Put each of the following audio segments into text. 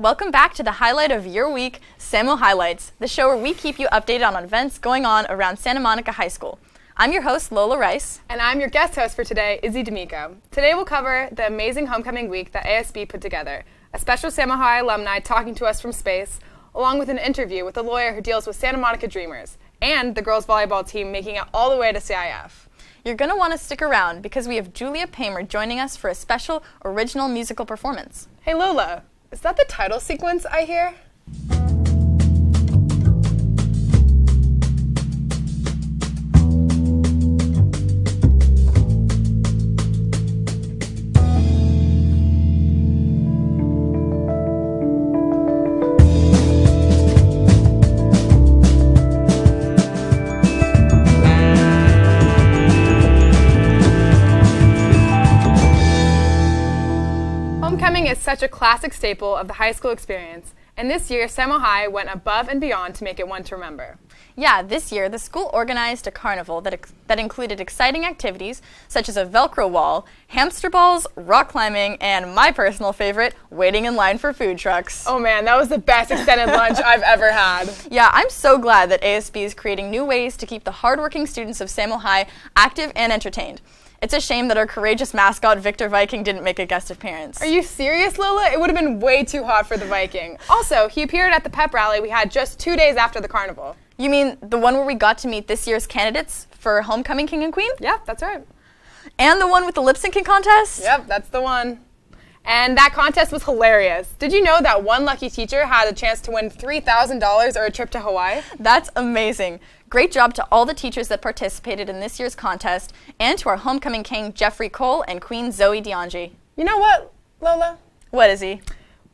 Welcome back to the highlight of your week, Samohilights, the show where we keep you updated on events going on around Santa Monica High School. I'm your host, Lola Rice. And I'm your guest host for today, Izzy D'Amico. Today we'll cover the amazing homecoming week that ASB put together, a special Samohi alumni talking to us from space, along with an interview with a lawyer who deals with Santa Monica Dreamers, and the girls volleyball team making it all the way to CIF. You're going to want to stick around because we have Julia Paymer joining us for a special original musical performance. Hey Lola, is that the title sequence I hear? Homecoming is such a classic staple of the high school experience, and this year Samo High went above and beyond to make it one to remember. Yeah, this year the school organized a carnival that included exciting activities such as a Velcro wall, hamster balls, rock climbing, and my personal favorite, waiting in line for food trucks. Oh man, that was the best extended lunch I've ever had. Yeah, I'm so glad that ASB is creating new ways to keep the hardworking students of Samo High active and entertained. It's a shame that our courageous mascot, Victor Viking, didn't make a guest appearance. Are you serious, Lola? It would have been way too hot for the Viking. Also, he appeared at the pep rally we had just 2 days after the carnival. You mean the one where we got to meet this year's candidates for Homecoming King and Queen? Yep, that's right. And the one with the lip syncing contest? Yep, that's the one. And that contest was hilarious. Did you know that one lucky teacher had a chance to win $3,000 or a trip to Hawaii? That's amazing. Great job to all the teachers that participated in this year's contest, and to our homecoming king, Jeffrey Cole, and Queen Zoe DeAngie. You know what, Lola? What is he?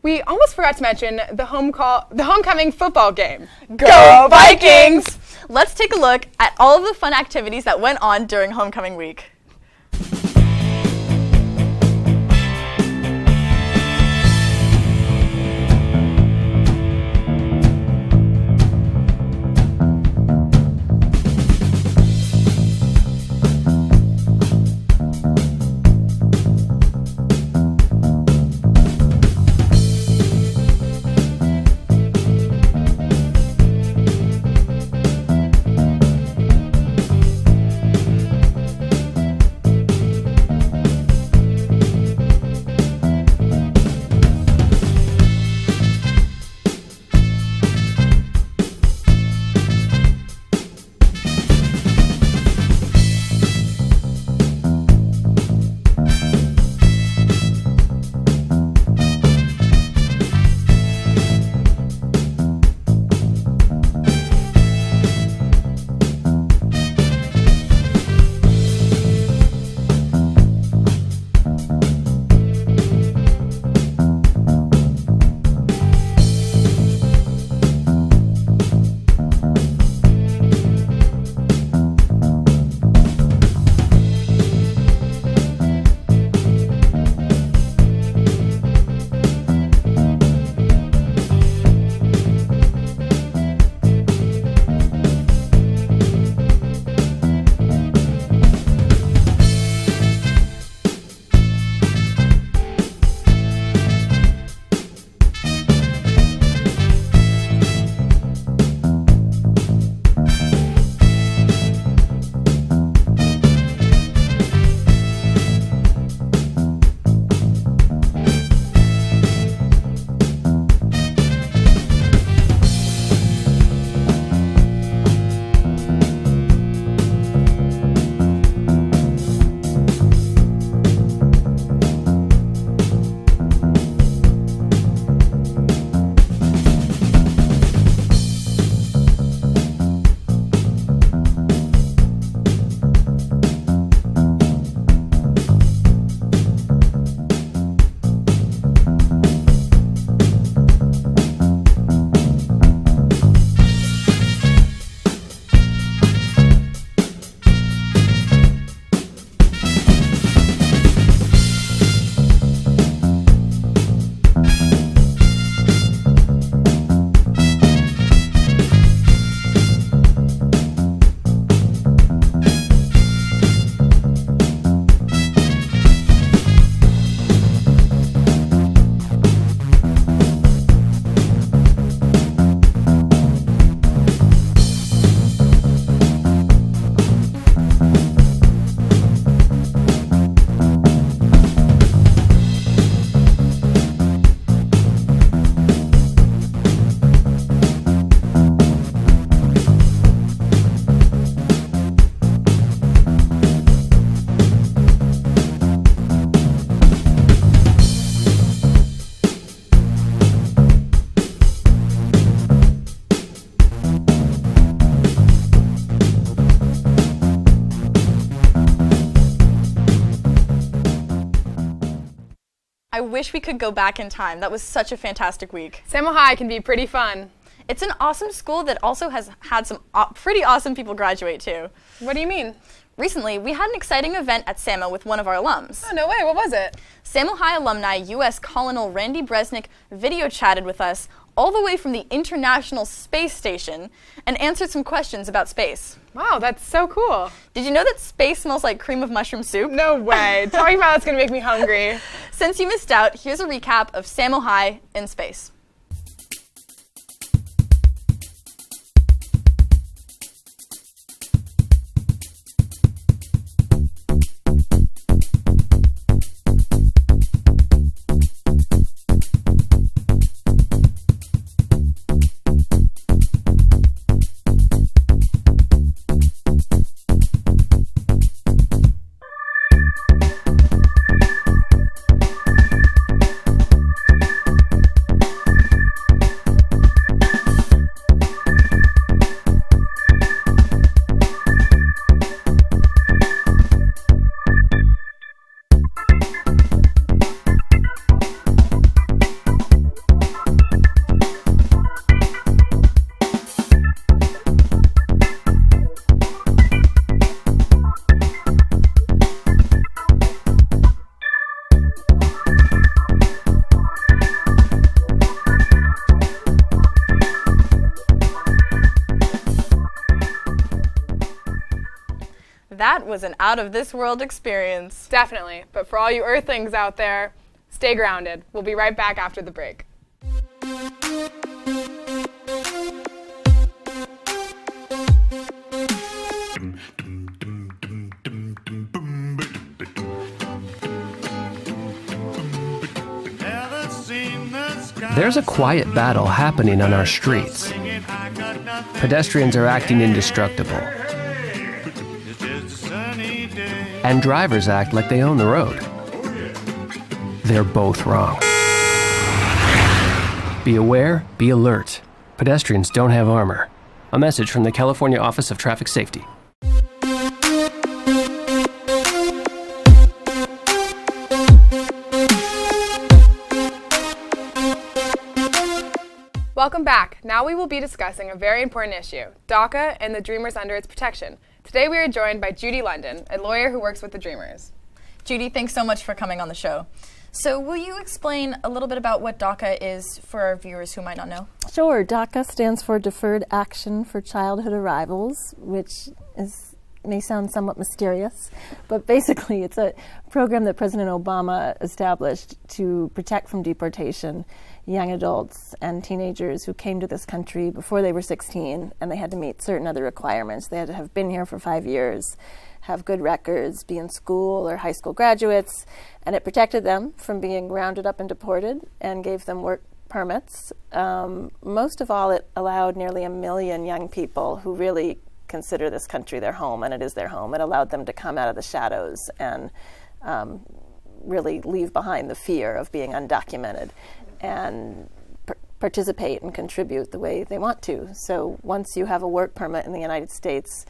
We almost forgot to mention the homecoming football game. Go Vikings! Let's take a look at all of the fun activities that went on during homecoming week. wish we could go back in time. That was such a fantastic week. Samohigh can be pretty fun. It's an awesome school that also has had some pretty awesome people graduate too. What do you mean? Recently, we had an exciting event at Samo with one of our alums. Oh, no way. What was it? Samohigh alumni U.S. Colonel Randy Bresnick video chatted with us all the way from the International Space Station and answered some questions about space. Wow, that's so cool. Did you know that space smells like cream of mushroom soup? No way. Talking about that's going to make me hungry. Since you missed out, here's a recap of Samohigh in space. That was an out-of-this-world experience. Definitely. But for all you Earthlings out there, stay grounded. We'll be right back after the break. There's a quiet battle happening on our streets. Pedestrians are acting indestructible. And drivers act like they own the road. They're both wrong. Be aware, be alert. Pedestrians don't have armor. A message from the California Office of Traffic Safety. Welcome back. Now we will be discussing a very important issue, DACA and the Dreamers under its protection. Today we are joined by Judy London, a lawyer who works with the Dreamers. Judy, thanks so much for coming on the show. So will you explain a little bit about what DACA is for our viewers who might not know? Sure. DACA stands for Deferred Action for Childhood Arrivals, which may sound somewhat mysterious, but basically it's a program that President Obama established to protect from deportation young adults and teenagers who came to this country before they were 16, and they had to meet certain other requirements. They had to have been here for 5 years, have good records, be in school or high school graduates, and it protected them from being rounded up and deported and gave them work permits. Most of all, it allowed nearly 1 million young people who really consider this country their home, and it is their home. It allowed them to come out of the shadows and really leave behind the fear of being undocumented and participate and contribute the way they want to. So once you have a work permit in the United States,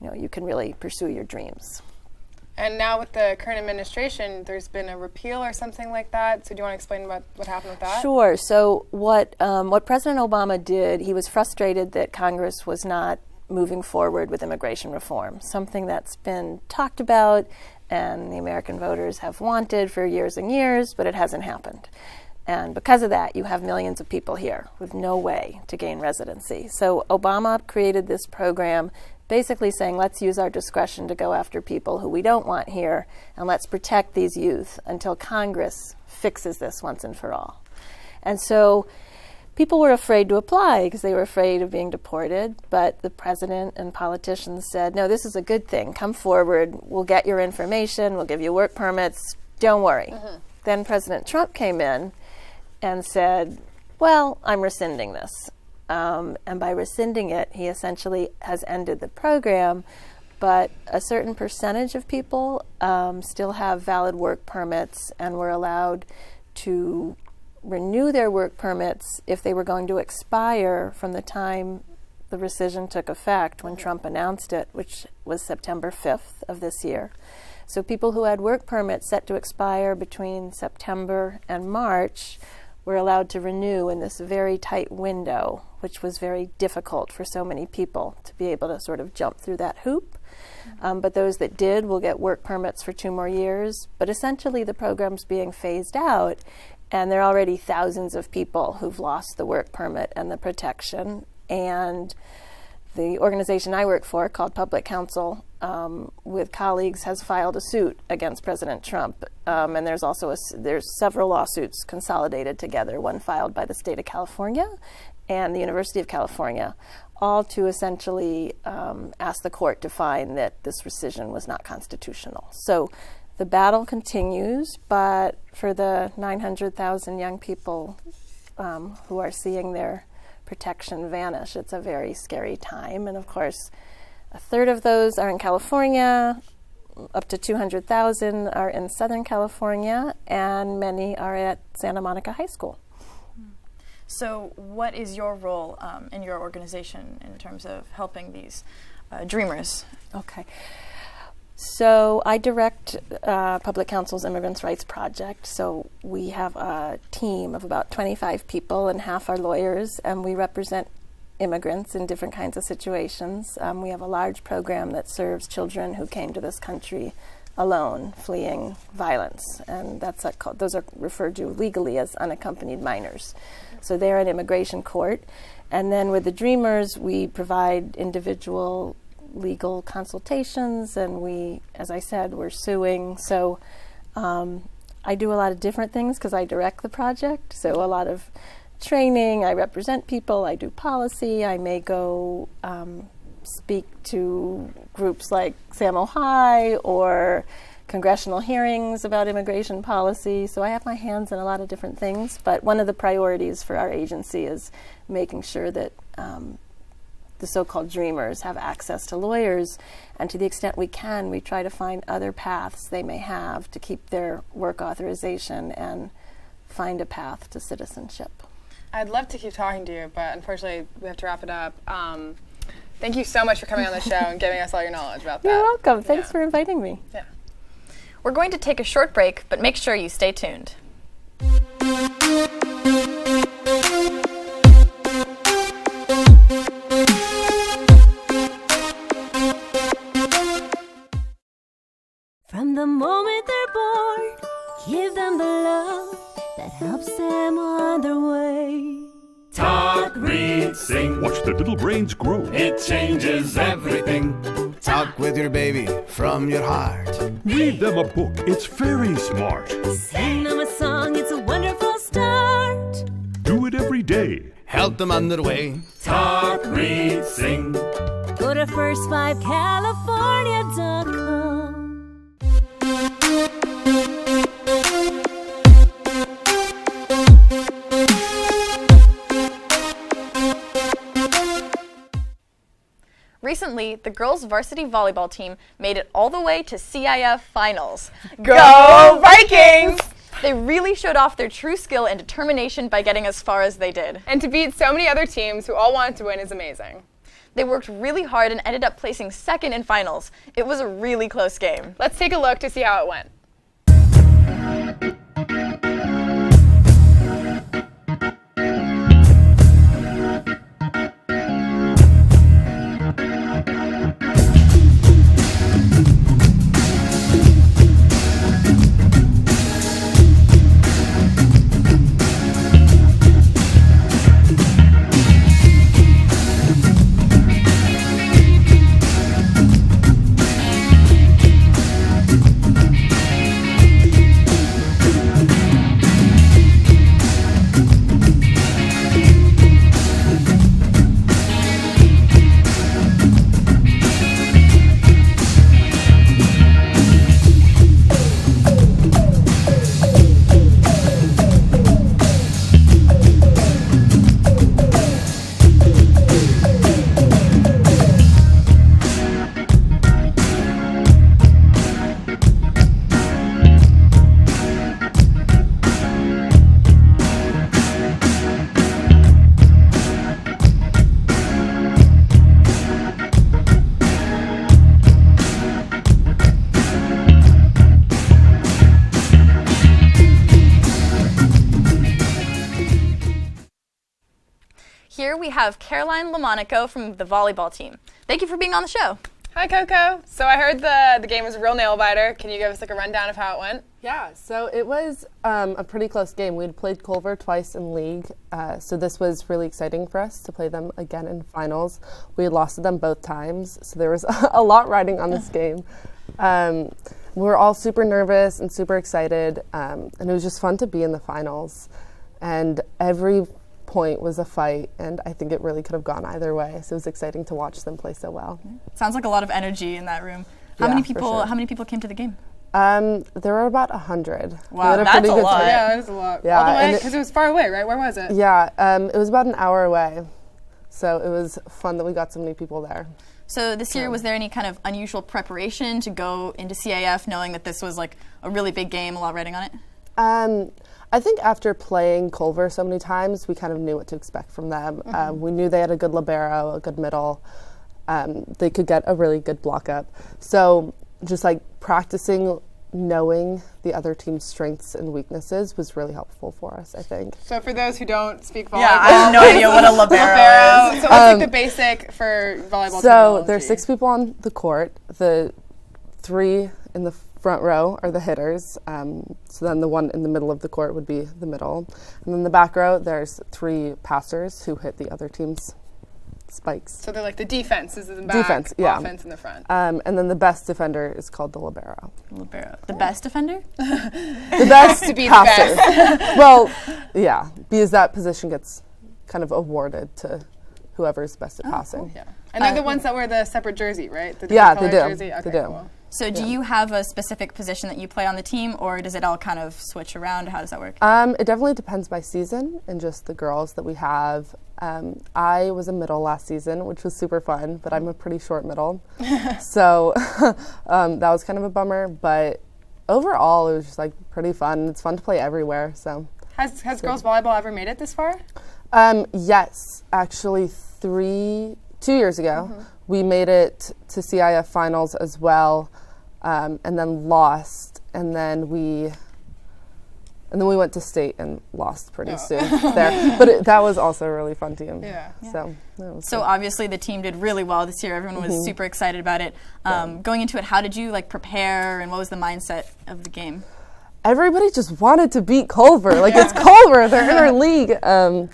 you can really pursue your dreams. And now with the current administration, there's been a repeal or something like that. So do you want to explain what happened with that? Sure. So what President Obama did, he was frustrated that Congress was not moving forward with immigration reform, something that's been talked about and the American voters have wanted for years and years, but it hasn't happened. And because of that, you have millions of people here with no way to gain residency. So Obama created this program basically saying, let's use our discretion to go after people who we don't want here, and let's protect these youth until Congress fixes this once and for all. And so people were afraid to apply because they were afraid of being deported, but the president and politicians said, no, this is a good thing. Come forward. We'll get your information. We'll give you work permits. Don't worry. Mm-hmm. Then President Trump came in and said, well, I'm rescinding this. And by rescinding it, he essentially has ended the program, but a certain percentage of people still have valid work permits and were allowed to renew their work permits if they were going to expire from the time the rescission took effect when Trump announced it, which was September 5th of this year. So people who had work permits set to expire between September and March were allowed to renew in this very tight window, which was very difficult for so many people to be able to sort of jump through that hoop. But those that did will get work permits for 2 more years. But essentially the program's being phased out, and there are already thousands of people who've lost the work permit and the protection. And the organization I work for, called Public Counsel, with colleagues, has filed a suit against President Trump. And there's also there's several lawsuits consolidated together, one filed by the state of California and the University of California, all to essentially ask the court to find that this rescission was not constitutional. So the battle continues, but for the 900,000 young people who are seeing their protection vanish, it's a very scary time. And of course, a third of those are in California, up to 200,000 are in Southern California, and many are at Santa Monica High School. So what is your role in your organization in terms of helping these dreamers? Okay. So I direct Public Counsel's Immigrants' Rights Project. So we have a team of about 25 people, and half are lawyers, and we represent immigrants in different kinds of situations. We have a large program that serves children who came to this country alone, fleeing violence, and those are referred to legally as unaccompanied minors. So they're in immigration court. And then with the Dreamers, we provide individual legal consultations, and we, as I said, we're suing. So I do a lot of different things because I direct the project. So a lot of training, I represent people, I do policy, I may go speak to groups like Samohilights or congressional hearings about immigration policy. So I have my hands in a lot of different things, but one of the priorities for our agency is making sure that the so-called dreamers have access to lawyers, and to the extent we can, we try to find other paths they may have to keep their work authorization and find a path to citizenship. I'd love to keep talking to you, but unfortunately we have to wrap it up. Thank you so much for coming on the show and giving us all your knowledge about that. You're welcome. Thanks for inviting me. Yeah. We're going to take a short break, but make sure you stay tuned. From the moment they're born, give them the love that helps them on their way. Talk, read, sing. Watch their little brains grow. It changes everything. Talk with your baby from your heart. Read them a book, it's very smart. Sing them a song, it's a wonderful start. Do it every day. Help them on their way. Talk, read, sing. Go to first5california.com. Recently, the girls' varsity volleyball team made it all the way to CIF finals. Go Vikings! They really showed off their true skill and determination by getting as far as they did. And to beat so many other teams who all wanted to win is amazing. They worked really hard and ended up placing second in finals. It was a really close game. Let's take a look to see how it went. Here we have Caroline Lamonaco from the volleyball team. Thank you for being on the show. Hi, Coco. So I heard the game was a real nail-biter. Can you give us like a rundown of how it went? Yeah, so it was a pretty close game. We'd played Culver twice in league, so this was really exciting for us to play them again in finals. We had lost to them both times, so there was a lot riding on this game. We were all super nervous and super excited, and it was just fun to be in the finals. And every point was a fight, and I think it really could have gone either way, so it was exciting to watch them play so well. Sounds like a lot of energy in that room. How many people came to the game? There were about 100. Wow, that's a lot. Yeah, it was a lot. Yeah, all the way, because it was far away, right? Where was it? Yeah, it was about an hour away. So it was fun that we got so many people there. So this year, was there any kind of unusual preparation to go into CAF knowing that this was like a really big game, a lot riding on it? I think after playing Culver so many times, we kind of knew what to expect from them. We knew they had a good libero, a good middle. They could get a really good block up. So just like practicing knowing the other team's strengths and weaknesses was really helpful for us, I think. So for those who don't speak volleyball, I have no idea what a libero is. So what's like the basic for volleyball So terminology? there's 6 people on the court. The 3 in the front row are the hitters. So then the one in the middle of the court would be the middle. And then the back row, there's 3 passers who hit the other team's spikes. So they're like the defense is in the back, defense, yeah. offense in the front. And then the best defender is called the libero. Libero. The best defender? The best to be passer. the best. Well, yeah, because that position gets kind of awarded to whoever's best at passing. Cool. Yeah. And they're the ones that wear the separate jersey, right? The Yeah, they different do. colored jersey? They Okay, do. cool. So do you have a specific position that you play on the team, or does it all kind of switch around? How does that work? It definitely depends by season and just the girls that we have. I was a middle last season, which was super fun, but I'm a pretty short middle. So that was kind of a bummer, but overall it was just like pretty fun. It's fun to play everywhere. So Has girls volleyball ever made it this far? Yes, actually 2 years ago, we made it to CIF finals as well, and then lost, and then we went to state and lost pretty soon there. But that was also a really fun team. Yeah. So that was So good. obviously the team did really well this year. Everyone was super excited about it. Going into it, how did you like prepare, and what was the mindset of the game? Everybody just wanted to beat Culver. Like it's Culver, they're in our league.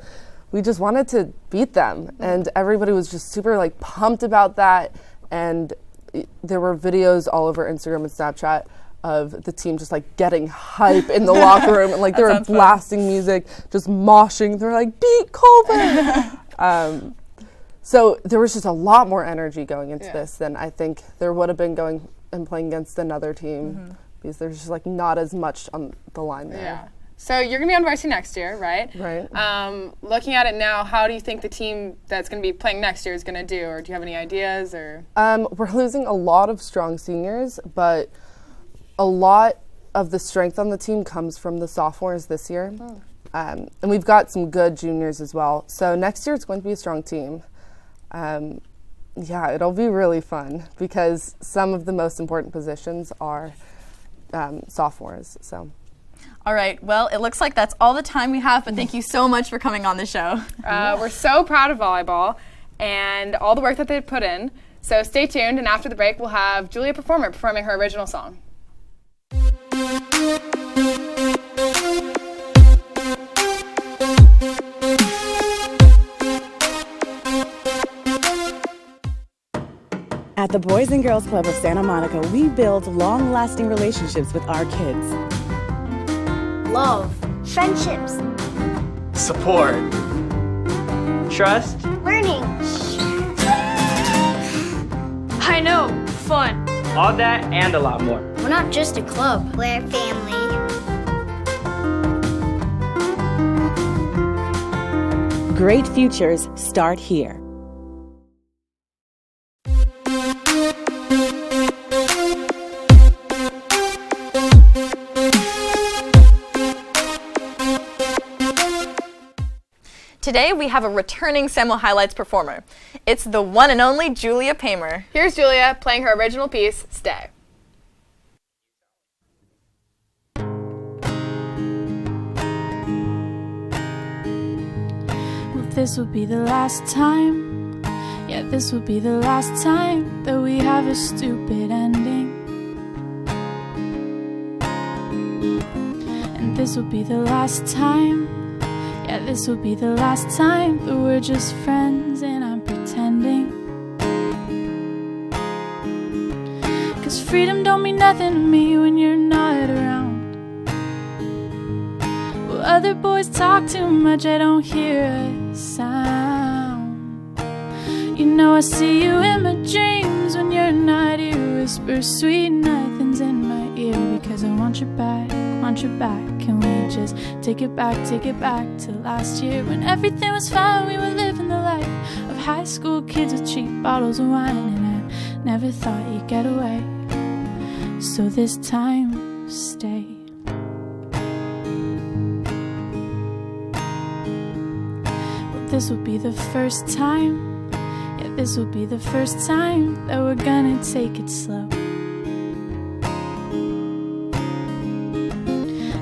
We just wanted to beat them, and everybody was just super like pumped about that. And there were videos all over Instagram and Snapchat of the team just like getting hype in the locker room, and like they were blasting music, just moshing. They're like, beat Culver. So there was just a lot more energy going into this than I think there would have been going and playing against another team, because there's just like not as much on the line there. Yeah. So you're going to be on varsity next year, right? Right. Looking at it now, how do you think the team that's going to be playing next year is going to do? Or do you have any ideas? Or We're losing a lot of strong seniors, but a lot of the strength on the team comes from the sophomores this year. And we've got some good juniors as well. So next year it's going to be a strong team. Yeah, it'll be really fun because some of the most important positions are sophomores. So. All right, well, it looks like that's all the time we have, but thank you so much for coming on the show. we're so proud of volleyball and all the work that they've put in. So stay tuned, and after the break, we'll have Julia Performer performing her original song. At the Boys and Girls Club of Santa Monica, we build long-lasting relationships with our kids. Love, friendships, support, trust, learning. I know, fun. all that and a lot more. We're not just a club, we're family. Great futures start here. Today we have a returning Samohilights performer. It's the one and only Julia Paymer. Here's Julia playing her original piece, Stay. Well, this will be the last time. Yeah, this will be the last time that we have a stupid ending. And this will be the last time. Yeah, this will be the last time that we're just friends and I'm pretending. 'Cause freedom don't mean nothing to me when you're not around. Well, other boys talk too much, I don't hear a sound. You know I see you in my dreams when you're not here. Whisper sweet nothings in my ear because I want you back, want you back. Can we just take it back to last year when everything was fine? We were living the life of high school kids with cheap bottles of wine, and I never thought you'd get away. So this time, stay. Well, this will be the first time. Yeah, this will be the first time that we're gonna take it slow.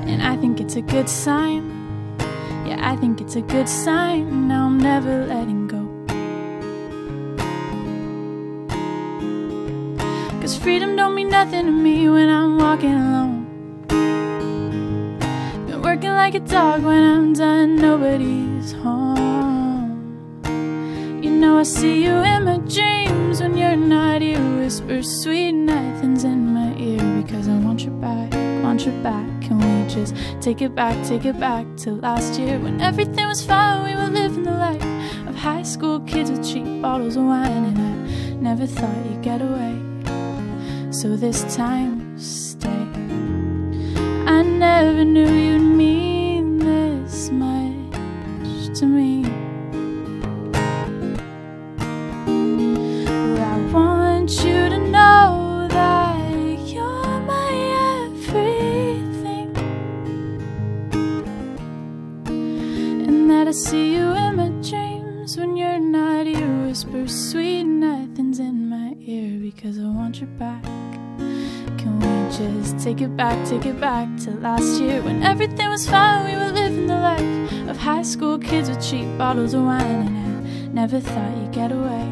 And I think it's a good sign. Yeah, I think it's a good sign. Now I'm never letting go. 'Cause freedom don't mean nothing to me when I'm walking alone. Been working like a dog when I'm done, nobody's home. You know I see you in my dreams when you're not here. Whisper sweet nothings in my ear because I want you back, want you back. Can we just take it back to last year when everything was fine? We were living the life of high school kids with cheap bottles of wine, and I never thought you'd get away. So this time, stay. I never knew you'd mean this much to me. But I want you to know that you're my everything, and that I see you in my dreams when you're not here. Whisper sweet nothings in my ear because I want you back. Can we just take it back to last year when everything was fine? We were living the life of high school kids with cheap bottles of wine, and I never thought you'd get away.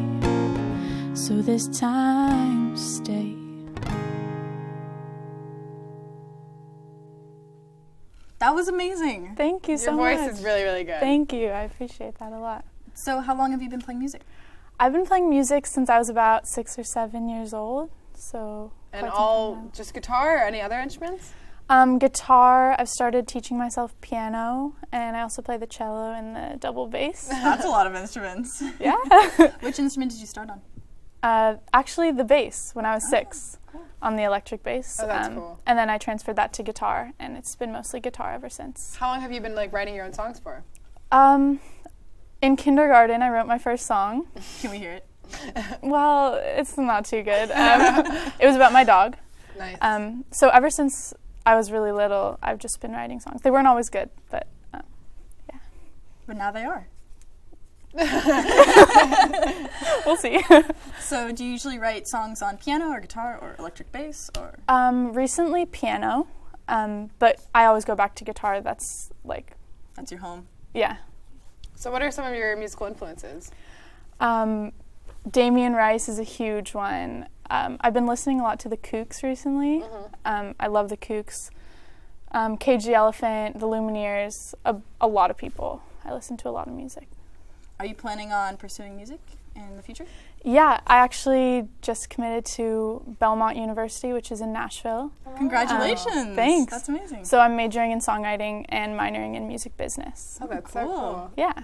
So this time, stay. That was amazing. Thank you so much. Your voice is really, really good. Thank you. I appreciate that a lot. So how long have you been playing music? I've been playing music since I was about 6 or 7 years old. So. And all just guitar or any other instruments? Guitar. I've started teaching myself piano, and I also play the cello and the double bass. That's a lot of instruments. Yeah. Which instrument did you start on? Actually, the bass when I was 6, cool. On the electric bass. Oh, that's cool. And then I transferred that to guitar, and it's been mostly guitar ever since. How long have you been writing your own songs for? In kindergarten, I wrote my first song. Can we hear it? Well, it's not too good. It was about my dog. Nice. So ever since I was really little, I've just been writing songs. They weren't always good, but yeah. But now they are. We'll see. So do you usually write songs on piano or guitar or electric bass or? Recently piano, but I always go back to guitar. That's your home. Yeah. So what are some of your musical influences? Damien Rice is a huge one. I've been listening a lot to the Kooks recently. Mm-hmm. I love the Kooks. Cage the Elephant, the Lumineers, a lot of people. I listen to a lot of music. Are you planning on pursuing music in the future? Yeah, I actually just committed to Belmont University, which is in Nashville. Congratulations. Thanks. That's amazing. So I'm majoring in songwriting and minoring in music business. Oh, that's so cool. Yeah.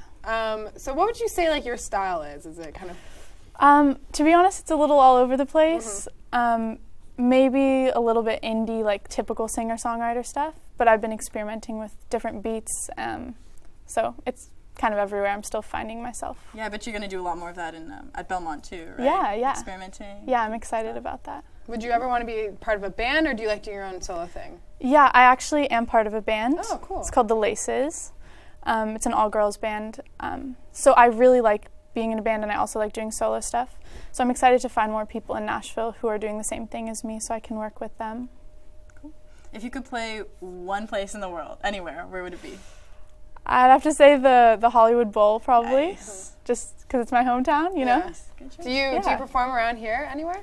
So what would you say your style is? Is it kind of... To be honest, it's a little all over the place. Mm-hmm. Maybe a little bit indie, typical singer-songwriter stuff, but I've been experimenting with different beats, so it's kind of everywhere. I'm still finding myself. Yeah, I bet you're going to do a lot more of that at Belmont too, right? Yeah. Experimenting. Yeah, I'm excited about that. Would you ever want to be part of a band, or do you like doing your own solo thing? Yeah, I actually am part of a band. Oh, cool. It's called The Laces. It's an all-girls band. So I really like being in a band, and I also like doing solo stuff. So I'm excited to find more people in Nashville who are doing the same thing as me so I can work with them. Cool. If you could play one place in the world, anywhere, where would it be? I'd have to say the Hollywood Bowl, probably, just because it's my hometown, you know? Do you perform around here anywhere?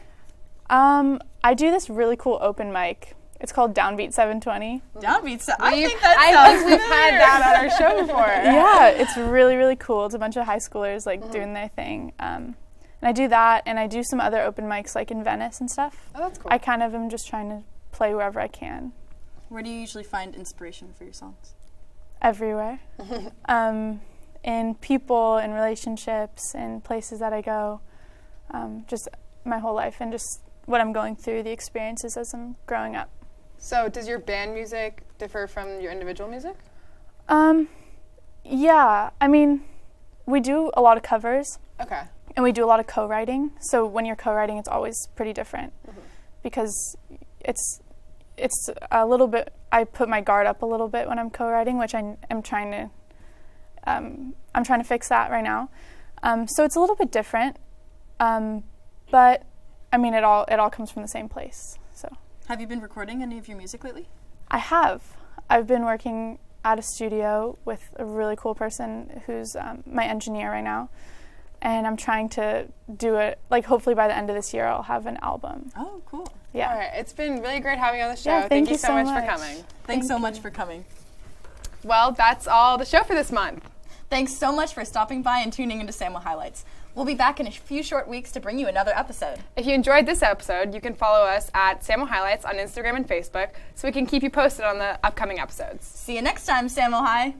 I do this really cool open mic. It's called Downbeat 720. Downbeat I think we've had that on our show before. Yeah, it's really, really cool. It's a bunch of high schoolers doing their thing. And I do that, and I do some other open mics like in Venice and stuff. Oh, that's cool. I kind of am just trying to play wherever I can. Where do you usually find inspiration for your songs? Everywhere. In people, in relationships, in places that I go. Just my whole life and just what I'm going through, the experiences as I'm growing up. So does your band music differ from your individual music? Yeah, I mean, we do a lot of covers. Okay. And we do a lot of co-writing. So when you're co-writing, it's always pretty different because it's a little bit, I put my guard up a little bit when I'm co-writing, which I'm trying to fix that right now. So it's a little bit different, but I mean, it all comes from the same place. So. Have you been recording any of your music lately? I have. I've been working at a studio with a really cool person who's my engineer right now. And I'm trying to do it, like hopefully by the end of this year I'll have an album. Oh, cool. Yeah. All right. It's been really great having you on the show. Yeah, thank you so much for coming. Thanks so much for coming. Well, that's all the show for this month. Thanks so much for stopping by and tuning into Samohilights. We'll be back in a few short weeks to bring you another episode. If you enjoyed this episode, you can follow us at Samohilights on Instagram and Facebook so we can keep you posted on the upcoming episodes. See you next time, Samohi.